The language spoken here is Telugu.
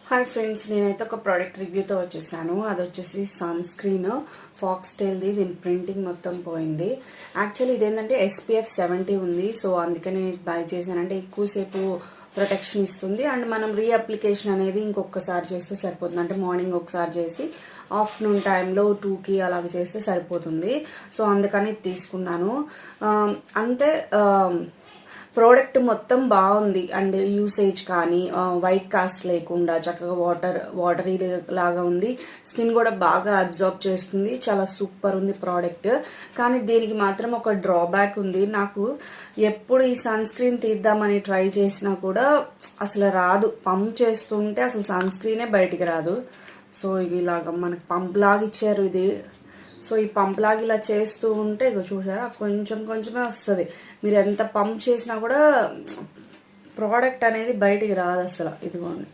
హాయ్ ఫ్రెండ్స్, నేనైతే ఒక ప్రోడక్ట్ రివ్యూతో వచ్చేసాను. అది వచ్చేసి సన్ స్క్రీన్ ఫాక్స్టైల్ది. దీని ప్రింటింగ్ మొత్తం పోయింది. యాక్చువల్లీ ఇదేంటంటే SPF 70 ఉంది. సో అందుకని నేను బై చేశానంటే ఎక్కువసేపు ప్రొటెక్షన్ ఇస్తుంది. అండ్ మనం రీఅప్లికేషన్ అనేది ఇంకొకసారి చేస్తే సరిపోతుంది. అంటే మార్నింగ్ ఒకసారి చేసి ఆఫ్టర్నూన్ టైంలో 2కి అలాగ చేస్తే సరిపోతుంది. సో అందుకని తీసుకున్నాను. అంతే. ప్రోడక్ట్ మొత్తం బాగుంది. అండ్ యూసేజ్ కానీ వైట్ కాస్ట్ లేకుండా చక్కగా వాటరీ లాగా ఉంది. స్కిన్ కూడా బాగా అబ్జర్వ్ చేస్తుంది. చాలా సూపర్ ఉంది ప్రోడక్ట్. కానీ దీనికి మాత్రం ఒక డ్రాబ్యాక్ ఉంది. నాకు ఎప్పుడు ఈ సన్ స్క్రీన్ తీద్దామని ట్రై చేసినా కూడా అసలు రాదు. పంప్ చేస్తుంటే అసలు సన్ స్క్రీనే బయటికి రాదు. సో ఇది ఇలాగా మనకి పంప్ లాగా ఇచ్చారు ఇది. సో ఈ పంప్ లాగా ఇలా చేస్తూ ఉంటే ఇక చూసారా కొంచెం కొంచెమే వస్తుంది. మీరు ఎంత పంప్ చేసినా కూడా ప్రోడక్ట్ అనేది బయటికి రాదు అసలు. ఇదిగోండి.